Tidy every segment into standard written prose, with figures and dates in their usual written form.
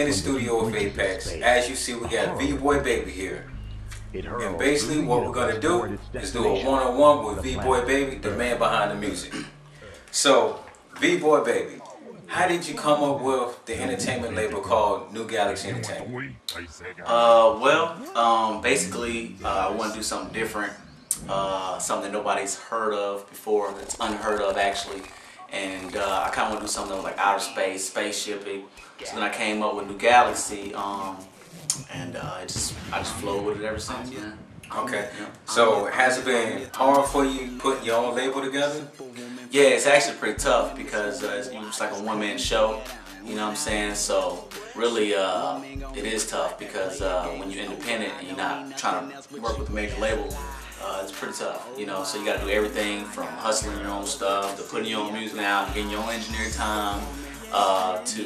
in the studio with Apex. As you see, we got Vee Boi Baby here. And basically what we're going to do is do a one-on-one with Vee Boi Baby, the man behind the music. So, Vee Boi Baby, how did you come up with the entertainment label called New Galaxy Entertainment? Basically, I want to do something different, something that nobody's heard of before, that's unheard of actually. And I kind of want to do something like outer space, spaceshipping. So then I came up with New Galaxy, and I just flowed with it ever since. Yeah. Okay. Yeah. So has it been hard for you putting your own label together? Yeah, it's actually pretty tough because it's like a one-man show. You know what I'm saying? So really, it is tough because when you're independent and you're not trying to work with a major label, it's pretty tough. You know, so you got to do everything from hustling your own stuff to putting your own music out, getting your own engineer time, to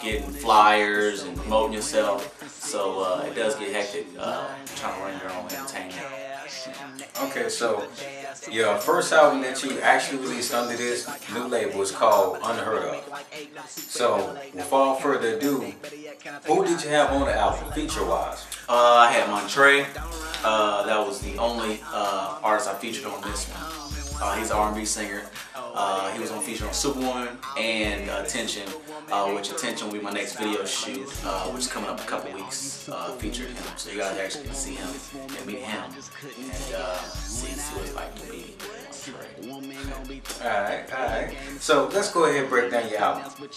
getting flyers and promoting yourself. So it does get hectic trying to run your own entertainment. Okay, so your first album that you actually released under this new label is called Unheard Of. So without further ado, who did you have on the album feature-wise? I had Montre. That was the only artist I featured on this one. He's an R&B singer. He was on feature on Superwoman and Attention, which Attention will be my next video shoot, which is coming up in a couple weeks. Featured him, so you guys actually can see him and meet him and see what it's like to be. Alright. So let's go ahead and break down your album.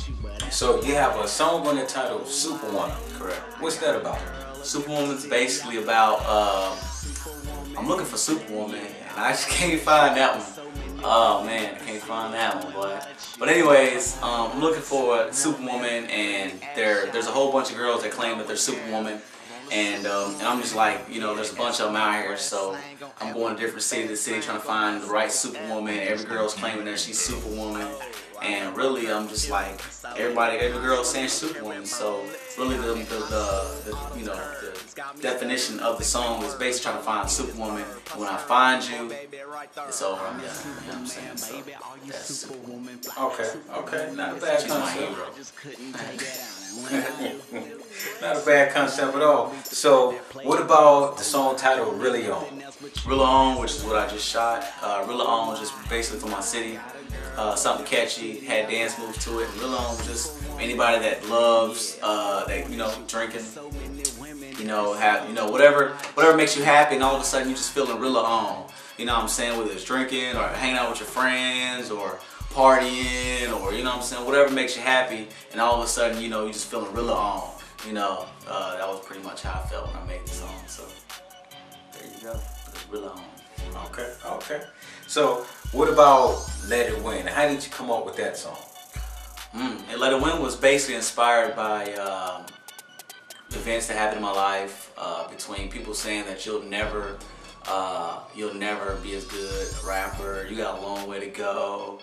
So you have a song on the title Superwoman. Correct. What's that about? Superwoman's basically about I'm looking for Superwoman and I just can't find that one. Oh man, I can't find that one, boy. But anyways, I'm looking for Superwoman, and there's a whole bunch of girls that claim that they're Superwoman, and I'm just like, there's a bunch of them out here, so I'm going to different city to city trying to find the right Superwoman. Every girl's claiming that she's Superwoman, and really I'm just like, every girl's saying Superwoman. So really the definition of the song is basically trying to find Superwoman. When I find you, it's over. I'm done. You know what I'm saying? So that's Superwoman. Okay. Not a bad She's my concept. Hero. Not a bad concept at all. So what about the song titled Really On? Really On, which is what I just shot. Really On was just basically for my city. Something catchy, had dance moves to it. And Really On was just anybody that loves, drinking, whatever makes you happy, and all of a sudden you just feeling really on. You know what I'm saying? Whether it's drinking or hanging out with your friends or partying or, whatever makes you happy, and all of a sudden, you just feeling really on. That was pretty much how I felt when I made the song. So there you go. It's really on. Okay. So what about Let It Win? How did you come up with that song? And Let It Win was basically inspired by events that happened in my life, between people saying that you'll never be as good a rapper, you got a long way to go,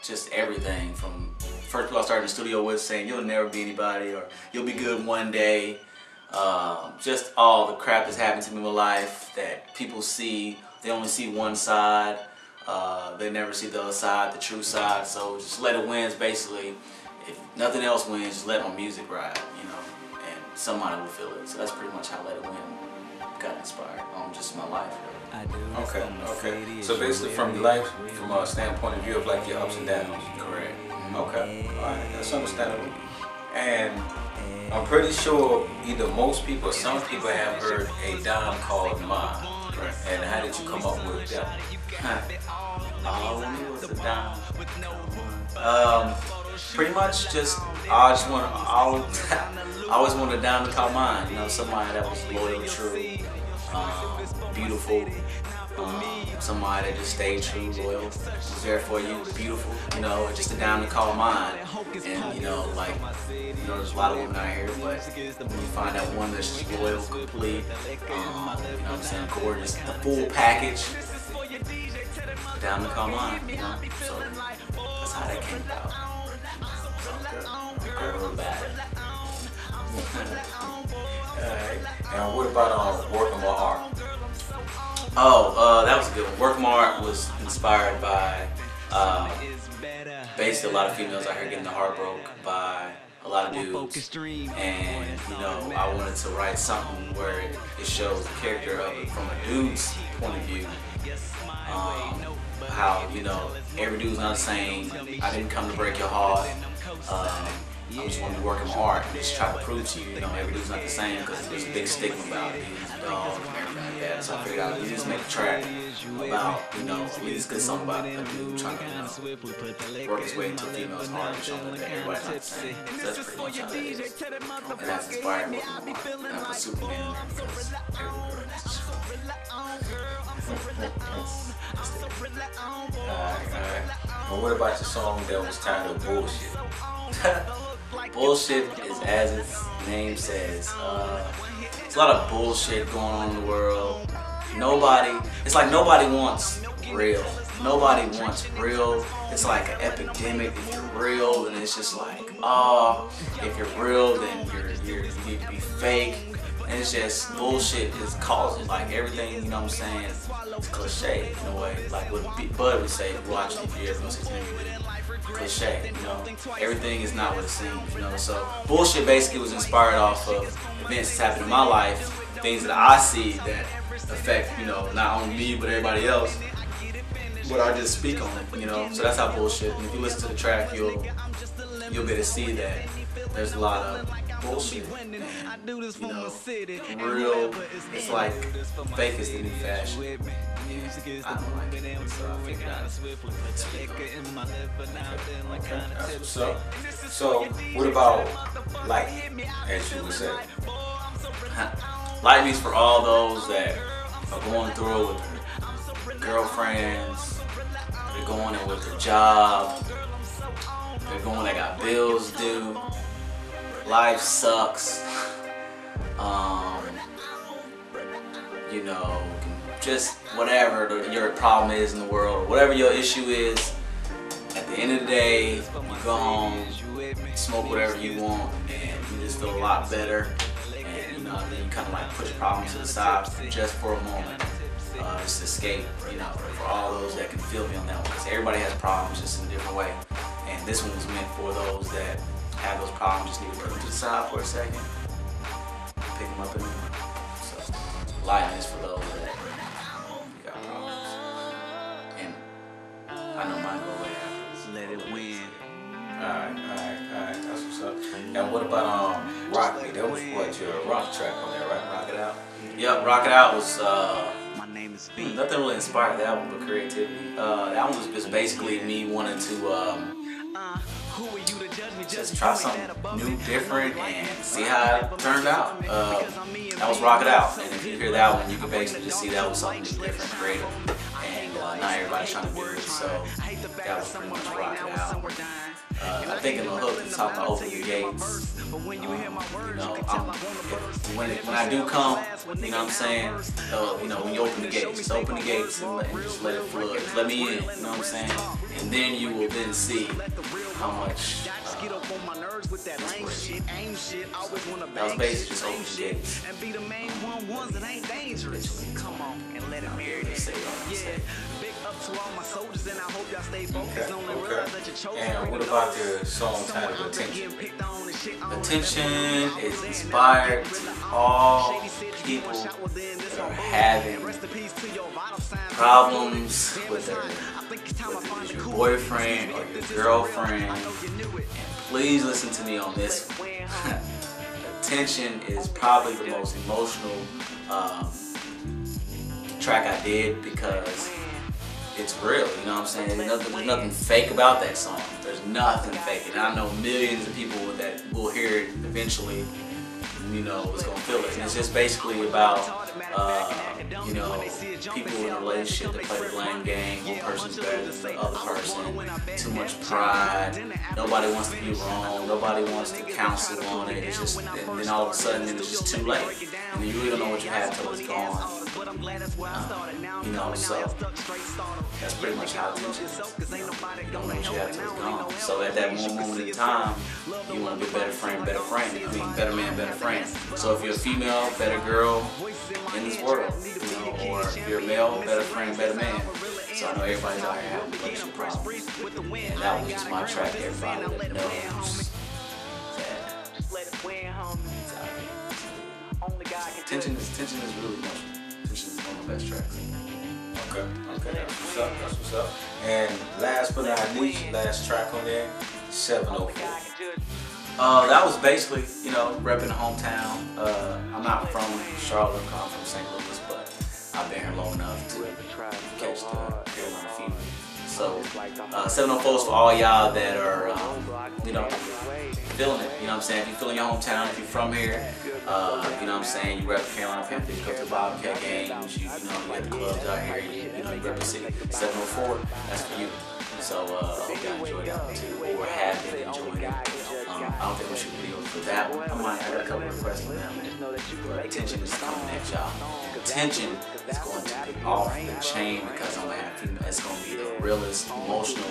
just everything from first people I started in the studio with saying you'll never be anybody or you'll be good one day. Just all the crap that's happened to me in my life that people see, they only see one side, they never see the other side, the true side. So just Let It Win is basically, if nothing else wins, just let my music ride, and somebody will feel it. So that's pretty much how Let It Win got inspired on just my life. Okay. So basically from your life, from a standpoint of view of like your ups and downs. Correct. Okay. Alright, that's understandable. And I'm pretty sure either most people or some people have heard a dime called Mine. Correct. And how did you come up with that? What's a dime? Pretty much just, I always wanted a dime to call mine. Somebody that was loyal, true, beautiful, somebody that just stayed true, loyal, was there for you, beautiful, just a dime to call mine. And there's a lot of women out here, but when you find that one that's just loyal, complete, gorgeous, the full package, dime to call mine, so that's how that came about. And what about Working My Heart? Oh, that was a good one. Work My Heart was inspired by basically a lot of females out here getting their heart broke by a lot of dudes, and you know, I wanted to write something where it shows the character of it from a dude's point of view. How, you know, every dude's not the same. I didn't come to break your heart. I just want to be working hard and just try to prove to you, you know, every dude's not the same, because there's a big stigma about it, dudes and dogs and everything like that. So I figured out, we just make a track about, you know, at least get something about a dude trying to, you know, work his way into a female's heart and show them that everybody's not the same. So that's pretty much how that is. And that's inspired me. And I put Superman in there because Alright. But what about your song that was titled Bullshit? Bullshit is as its name says. There's a lot of bullshit going on in the world. It's like nobody wants real. Nobody wants real. It's like an epidemic. If you're real, then it's just like, if you're real, then you need to be fake. And it's just bullshit is causing like everything, you know what I'm saying? It's cliche in a way. Like what Bud would say, watch it, if you ever gonna see cliche, you know? Everything is not what it seems, you know? So bullshit basically was inspired off of events that's happened in my life, things that I see that affect, you know, not only me but everybody else. But I just speak on it, you know? So that's how bullshit. And if you listen to the track, you'll be able to see that there's a lot of bullshit. And, you know, real, it's like fake is the new fashion. Yeah, I don't like it, so I figured out So what about like, as you would say? Light means for all those that are going through it with their girlfriends, they're going in with their job, they're going, they got bills due, life sucks, you know, just whatever your problem is in the world, whatever your issue is, at the end of the day, you go home, smoke whatever you want, and you just feel a lot better. And you know, then you kind of like push problems to the side just for a moment, just escape. You know, for all those that can feel me on that one, because everybody has problems just in a different way. And this one was meant for those that have those problems, just need to put them to the side for a second, pick them up in the morning. So, lighting is for those that you got problems. And I know mine go away after. Let it win. Alright, that's what's up. And what about Rock Me? That was what, your rock track on there, right? Rock It Out? Yep, Rock It Out was nothing really inspired that one but creativity. That one was just basically me wanting to just try something new, different, and see how it turned out. That was Rock It Out, and if you hear that one, you can basically just see that was something new, different, creative, and not everybody's trying to do it, so that was pretty much Rock It Out. I think in the hook it's talking about opening the gates. You know, when I do come, you know what I'm saying? You know, when you open the gates, just open the gates and just let it flood. Just let me in, you know what I'm saying? And then you will then see how much inspiration. That was basically just open the gates. Okay. And what about the song titled Attention? Attention is inspired to all people that are having problems with your boyfriend or your girlfriend. And please listen to me on this one. Attention is probably the most emotional track I did because it's real, you know what I'm saying? There's nothing fake about that song. There's nothing fake. And I know millions of people that will hear it eventually, you know, is gonna feel it. And it's just basically about, you know, people in a relationship that play the blame game. One person's better than the other person. Too much pride. Nobody wants to be wrong. Nobody wants to counsel on it. It's just, and then all of a sudden it's just too late. And you really don't know what you have till it's gone. You know, so that's pretty much how attention is. You don't know what you have till it's gone. So at that one moment in time, you want to be a better friend, better friend. I mean, better man, better friend. So if you're a female, better girl in this world, you know, or if you're a male, better friend, better man. So I know everybody's out here having relationship problems. And that was just my track. Everybody that knows that tension is really emotional. Tension is one of the best tracks. Okay, that's what's up, that's what's up. And last but not least, last track on there, 704. That was basically, you know, repping the hometown. I'm not from Charlotte, I'm from St. Louis, but I've been here long enough to catch the Carolina fever. So, 704 is for all y'all that are, you know, feeling it. You know what I'm saying? If you're feeling your hometown, if you're from here, you know what I'm saying? You rep Carolina Panthers, you go to the Bobcat games, you know, you at the clubs out here, you know, you rep the city. 704, that's for you. So, I hope y'all enjoyed that one too, or have been enjoying it. I don't think we should video for that one. I got a couple of requests on that one. But Attention is coming next, y'all. Attention is going to be off the chain because I'm gonna have it's gonna be the realest, emotional.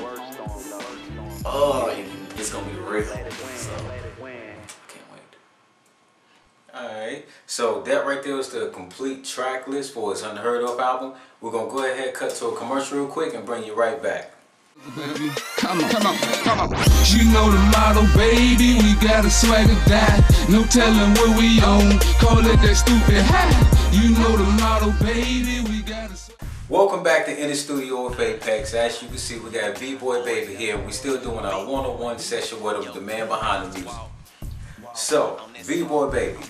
Oh, it's gonna be real. So, can't wait. Alright, so that right there is the complete track list for his Unheard Of album. We're gonna go ahead, cut to a commercial real quick, and bring you right back. Baby, come on. You know the motto, baby, we got a swagger die. No telling what we on, call it that stupid high. You know the motto, baby, we got a swagger. Welcome back to In the Studio with Apex. As you can see, we got Vee Boi Baby here. We're still doing our one-on-one session with him, the man behind the music. So, Vee Boi Baby,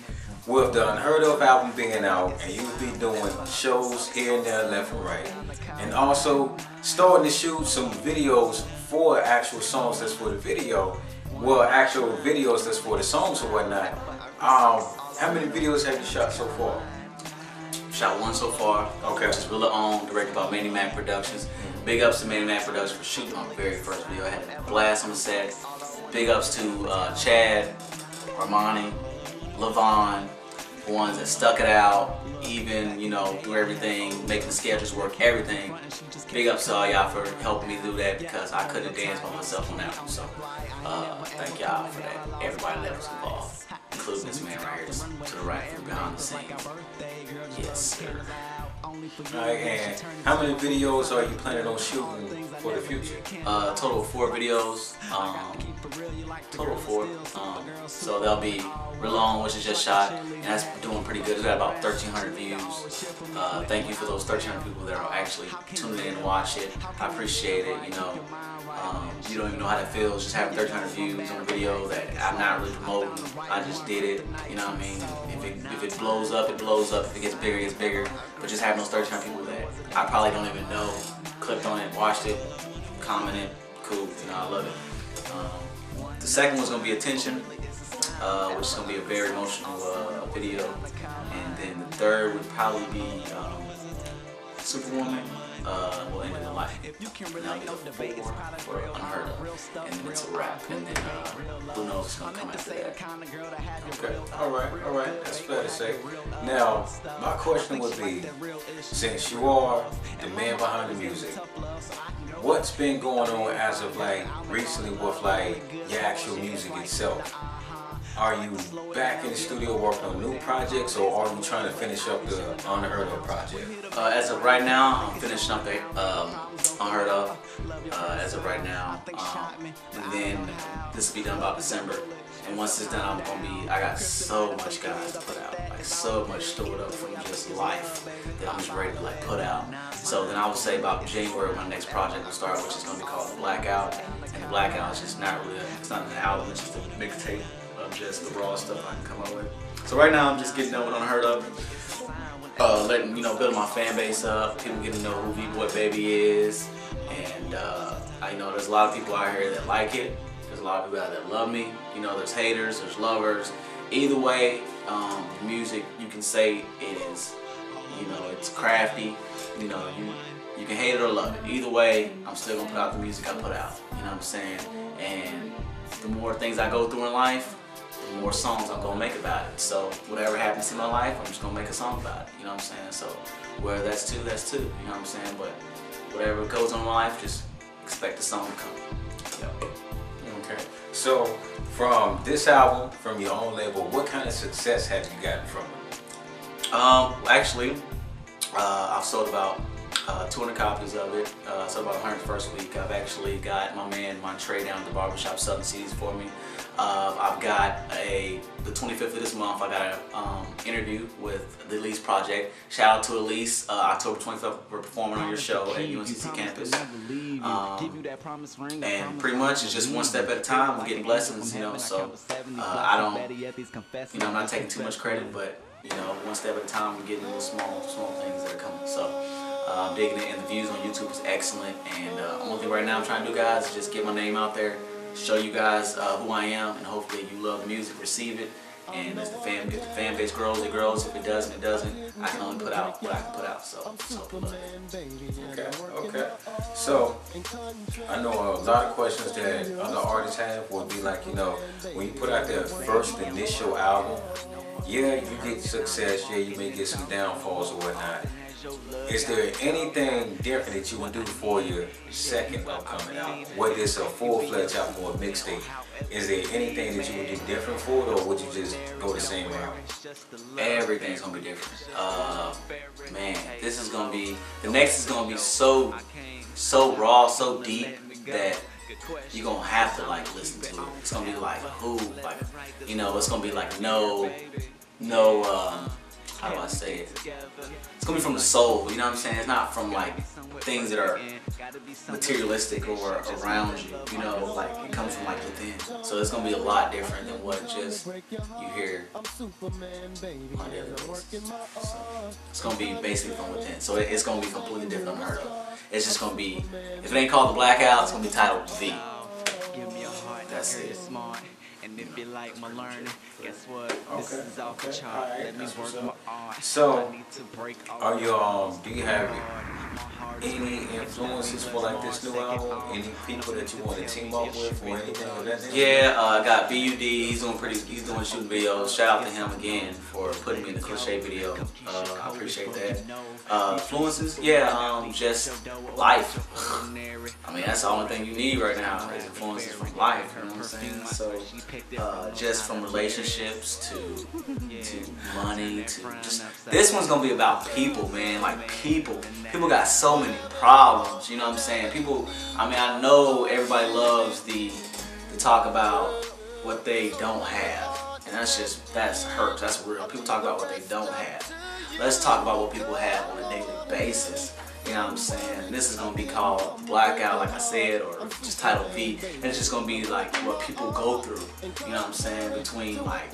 with the Unheard Of album being out, and you'll be doing shows here and there, left and right. And also starting to shoot some videos for actual songs that's for the video. Well, actual videos that's for the songs or whatnot. How many videos have you shot so far? Shot one so far. Okay. Which is Willa On, directed by Manny Mac Productions. Big ups to Manny Mac Productions for shooting my very first video. I had a blast on the set. Big ups to Chad, Armani, Levon, the ones that stuck it out, even, you know, do everything, making the schedules work, everything. Big ups to all y'all for helping me do that because I couldn't dance by myself on that one. So, thank y'all for that. Everybody that was involved, including this man right here to the right from behind the scenes. Yes, sir. Alright, and how many videos are you planning on shooting for the future? Total of 4 videos. Total of 4. So they'll be Real On, which is just shot, and that's doing pretty good. It's got about 1,300 views. Thank you for those 1,300 people that are actually tuning in to watch it. I appreciate it. You know, you don't even know how that feels just having 1,300 views on a video that I'm not really promoting. I just did it. You know what I mean? If it blows up, it blows up. If it gets bigger, it gets bigger. But just having those 1,300 people that I probably don't even know clicked on it, watched it, commented, cool. You know, I love it. The second one's gonna be Attention, which is gonna be a very emotional video, and then the third would probably be Superwoman. Will End in the Life. And that'll be the 4 for Unheard Of, and then it's a wrap, and then who knows what's gonna come after that. Okay, alright, that's fair to say. Now, my question would be, since you are the man behind the music, what's been going on as of like recently with like your actual music itself? Are you back in the studio working on new projects, or are you trying to finish up the Unheard Of project? As of right now, I'm finishing up the Unheard Of. As of right now, and then this will be done about December. And once it's done, I got so much guys to put out, like so much stored up from just life that I'm just ready to like put out. So then I would say about January, my next project will start, which is going to be called The Blackout. And The Blackout is just not really, it's not an album, it's just a mixtape of just the raw stuff I can come up with. So right now I'm just getting done with Unheard Of, letting, you know, building my fan base up, people getting to know who Vee Boi Baby is, and I know there's a lot of people out here that like it. There's a lot of people out there that love me. You know, there's haters, there's lovers. Either way, music, you can say it is, you know, it's crafty. You know, you can hate it or love it. Either way, I'm still gonna put out the music I put out. You know what I'm saying? And the more things I go through in life, the more songs I'm gonna make about it. So whatever happens in my life, I'm just gonna make a song about it. You know what I'm saying? So whether that's two, that's two. You know what I'm saying? But whatever goes on in my life, just expect the song to come. Yep. Okay. So from this album, from your own label, what kind of success have you gotten from it? Actually, I've sold about 200 copies of it. So about 101st week, I've actually got my man Montre down at the barbershop selling CDs for me. I've got the 25th of this month, I got an interview with the Elise Project. Shout out to Elise. October 25th, we're performing on your show at UNCC campus. And pretty much it's just one step at a time. We're getting blessings, you know, so I don't, you know, I'm not taking too much credit, but, you know, one step at a time, we're getting little small things that are coming. So I'm digging it, and the views on YouTube is excellent. And only thing right now I'm trying to do, guys, is just get my name out there, show you guys who I am, and hopefully you love the music, receive it. And as if the fan base grows, it grows. If it doesn't, it doesn't. I can only put out what I can put out. So Okay. So I know a lot of questions that other artists have would be like, you know, when you put out that first initial album, yeah, you get success, yeah, you may get some downfalls or whatnot. Is there anything different that you would do for your second upcoming album? Whether it's a full-fledged album or a mixtape, is there anything that you would do different for it, or would you just go the same route? Everything's gonna be different. Man, this is gonna be, the next is gonna be so raw, so deep that you're gonna have to like listen to it. It's gonna be like, you know, it's gonna be like no, how do I say it? It's gonna be from the soul, you know what I'm saying? It's not from like things that are materialistic or around you, you know, like it comes from like within. So it's gonna be a lot different than what just you hear on the other basis. So it's gonna be basically from within. So it's gonna be completely different, unheard of. It's just gonna be, if it ain't called The Blackout, it's gonna be titled Vee. That's it. And if you like my learning, guess what? This is off the chart. Let me work my art. So, are you do you have any influences for like this new album? Any people that you want to team up with or anything of that nature? Yeah, I got BUD. He's doing shooting videos. Shout out to him again for putting me in the Cliche video. I appreciate that. Influences? Yeah, just life. I mean, that's the only thing you need right now is influences from life. You know what I'm saying? So, just from relationships to money to just, this one's gonna be about people, man. Like people got so many problems. You know what I'm saying? People. I mean, I know everybody loves to talk about what they don't have, and that's hurt. That's real. People talk about what they don't have. Let's talk about what people have on a daily basis. You know what I'm saying? And this is gonna be called Blackout, like I said, or just titled Vee. And it's just gonna be like what people go through. You know what I'm saying? Between like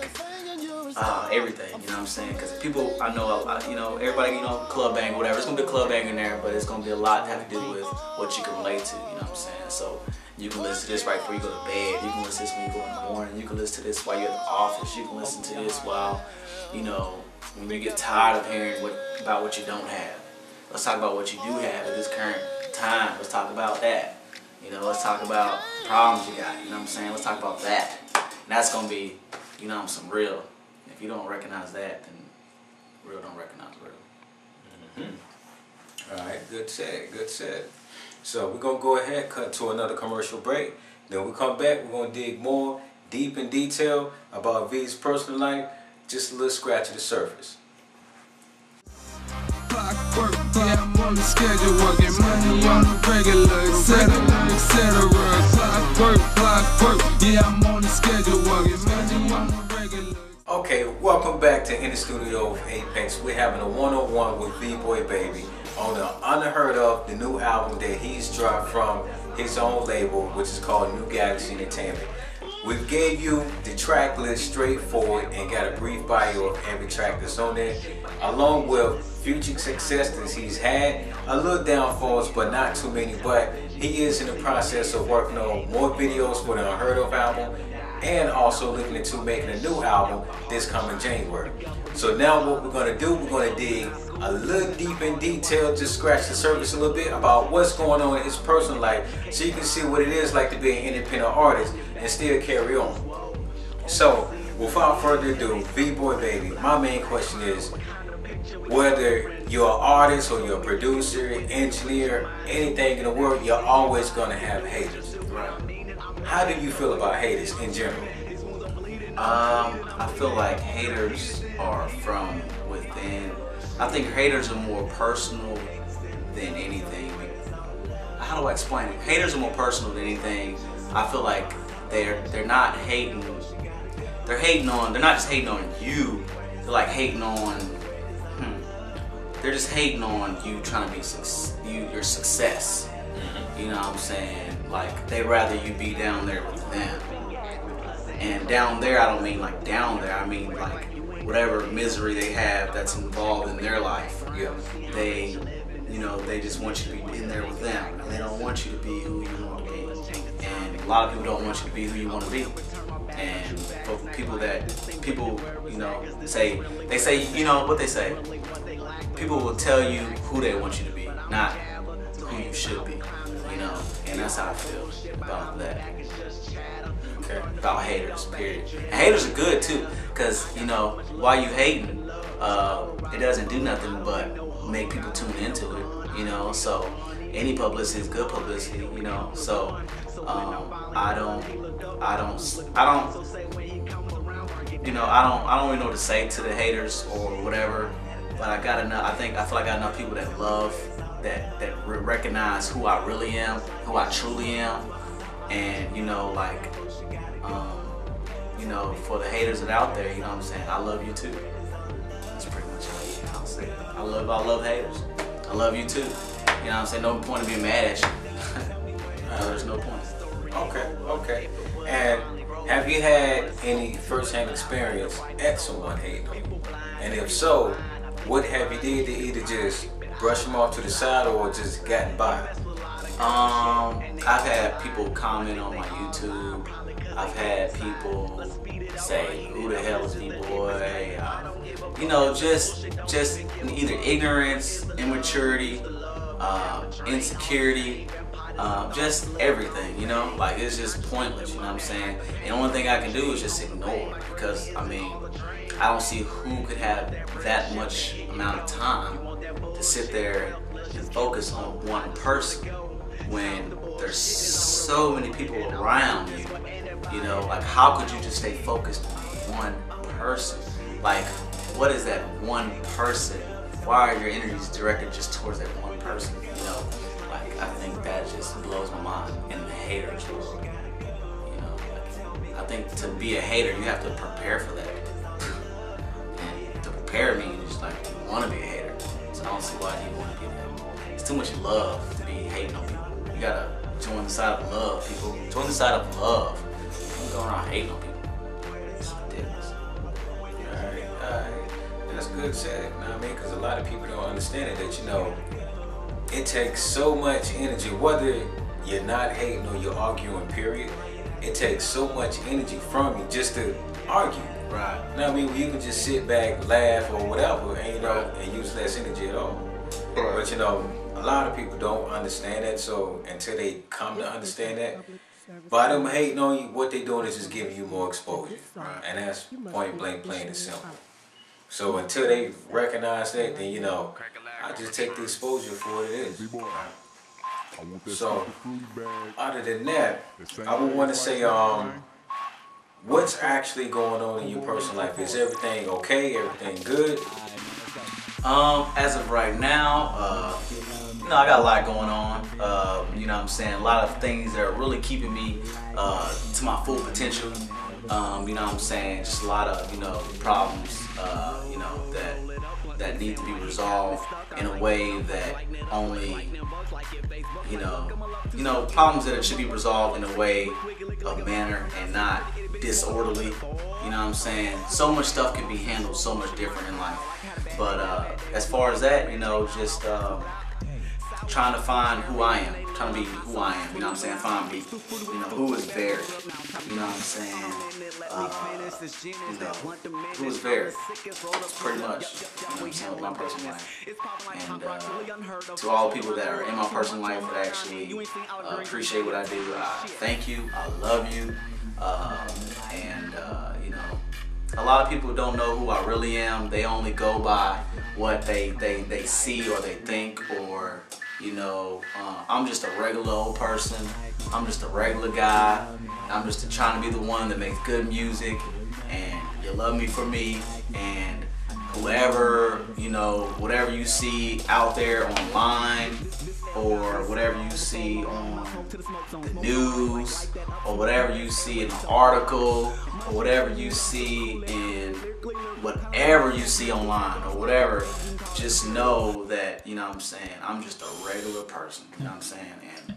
everything. You know what I'm saying? Because people, I know, you know, everybody, you know, club bang, whatever. It's gonna be a club bang in there, but it's gonna be a lot to have to do with what you can relate to. You know what I'm saying? So you can listen to this right before you go to bed. You can listen to this when you go in the morning. You can listen to this while you're at the office. You can listen to this while, you know, when you get tired of hearing about what you don't have. Let's talk about what you do have at this current time. Let's talk about that. You know, let's talk about problems you got. You know what I'm saying? Let's talk about that. And that's gonna be, you know, some real. If you don't recognize that, then real don't recognize real. All right, good said. So we're gonna go ahead, cut to another commercial break. Then we come back, we're gonna dig more deep in detail about Vee's personal life, just a little scratch of the surface. Work, yeah, I'm on the schedule, working money on the regular, etc. Clock work, yeah, I'm on the schedule, working money on the regular. Okay, welcome back to In the Studio of Apex. We're having a one-on-one with Vee Boi Baby on the Unheard Of, the new album that he's dropped from his own label, which is called New Galaxy Entertainment. We gave you the track list straightforward and got a brief bio of every track that's on there, along with future successes he's had, a little downfalls but not too many, but he is in the process of working on more videos for the Unheard Of album and also looking into making a new album this coming January. So now what we're going to do, we're going to dig a little deep in detail, just scratch the surface a little bit about what's going on in his personal life so you can see what it is like to be an independent artist and still carry on. So without further ado, Vee Boi Baby, my main question is, whether you're an artist or you're a producer, engineer, anything in the world, you're always going to have haters. How do you feel about haters in general? I feel like haters are from within. I think haters are more personal than anything. How do I explain it? Haters are more personal than anything. I feel like they're not hating. They're hating on. They're not just hating on you. They're like hating on. They're just hating on you trying to be your success. You know what I'm saying? Like they'd rather you be down there with them. And down there, I don't mean like down there. I mean like whatever misery they have that's involved in their life. Yeah. They, you know, they just want you to be in there with them, and they don't want you to be who you want to be. And a lot of people don't want you to be who you want to be. And for people, you know, they say, you know what they say. People will tell you who they want you to be, not who you should be. You know, and that's how I feel about that. Okay. About haters, period. And haters are good too, cause you know while you hating, it doesn't do nothing but make people tune into it. You know, so any publicity is good publicity. You know, so I don't really know what to say to the haters or whatever. But I got enough. I feel like I got enough people that love, that recognize who I really am, who I truly am, and you know, like, you know, for the haters that are out there, you know what I'm saying? I love you too. That's pretty much how I'll say it. I love haters. I love you too. You know what I'm saying? No point in being mad at you. There's no point. Okay. And have you had any first-hand experience at someone hating on you? And if so, what have you did to either just brush them off to the side or just gotten by? I've had people comment on my YouTube. I've had people say, "Who the hell is Vee Boi?" You know, just either ignorance, immaturity, insecurity, just everything. You know, like it's just pointless. You know what I'm saying? And the only thing I can do is just ignore, because I mean, I don't see who could have that much amount of time to sit there and focus on one person when there's so many people around you. You know, like how could you just stay focused on one person? Like, what is that one person? Why are your energies directed just towards that one person? You know, like I think that just blows my mind in the haters world. You know, like, I think to be a hater, you have to prepare for that. And to prepare means like you want to be a hater. So I don't see why you want to be that. It's too much love to be hating on people. You gotta join the side of love, people. Join the side of love. Don't go around hating on people. It's ridiculous. Alright. That's good said. You know what I mean? Because a lot of people don't understand it, that, you know, it takes so much energy, whether you're not hating or you're arguing, period. It takes so much energy from you just to argue. Right. You know what I mean? Well, you can just sit back, laugh, or whatever, and you know, and use less energy at all. Right. But you know, a lot of people don't understand that, so until they come to understand that, by them hating on you, what they doing is just giving you more exposure. Right. And that's point blank, plain and simple. So until they recognize that, then you know, I just take the exposure for what it is. So, other than that, I would want to say, what's actually going on in your personal life? Is everything okay? Everything good? As of right now, you know, I got a lot going on. You know what I'm saying? A lot of things that are really keeping me to my full potential. You know what I'm saying? Just a lot of, you know, problems, you know, that need to be resolved in a way that only, you know, problems that should be resolved in a way of manner and not disorderly. You know what I'm saying? So much stuff can be handled so much different in life. But as far as that, you know, just trying to find who I am, trying to be who I am, you know what I'm saying? Find me, you know, who is Barry, you know what I'm saying? You know, who is Barry? Pretty much, you know what I'm saying, with my personal life. And to all the people that are in my personal life that actually appreciate what I do, I thank you, I love you, and you know, a lot of people don't know who I really am. They only go by what they see or they think, or you know, I'm just a regular old person. I'm just a regular guy. I'm just trying to be the one that makes good music, and you love me for me. And whoever, you know, whatever you see out there online, see on the news, or whatever you see in an article, or whatever you see in whatever you see online, or whatever, just know that, you know what I'm saying, I'm just a regular person, you know what I'm saying, and,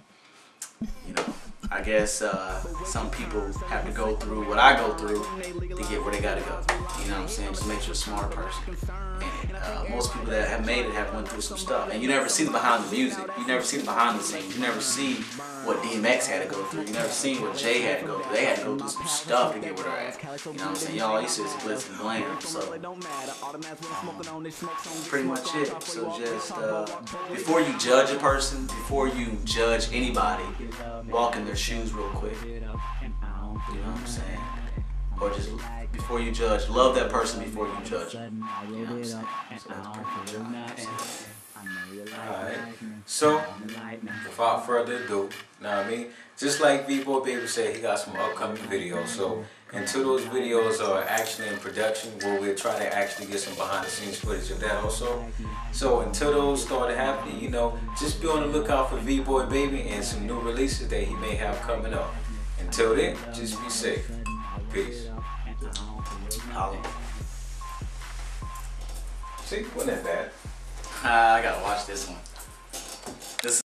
you know, I guess some people have to go through what I go through to get where they gotta go. You know what I'm saying? Just make you a smart person. And most people that have made it have went through some stuff. And you never see the behind the music. You never see the behind the scenes. You never see what DMX had to go through. You never see what Jay had to go through. They had to go through some stuff to get where they're at. You know what I'm saying? Y'all used to see glitz and glam. So pretty much it. So just before you judge a person, before you judge anybody, walk in their shoes real quick. You know what I'm saying? Or just before you judge, love that person before you judge them. You know what I'm saying? So that's pretty much Alright, so without further ado, you know what I mean? Just like Vee Boi Baby said, he got some upcoming videos. So until those videos are actually in production, where we'll try to actually get some behind the scenes footage of that also. So until those start happening, you know, just be on the lookout for Vee Boi Baby and some new releases that he may have coming up. Until then, just be safe. Peace. Holla. See, wasn't that bad? I gotta watch this one.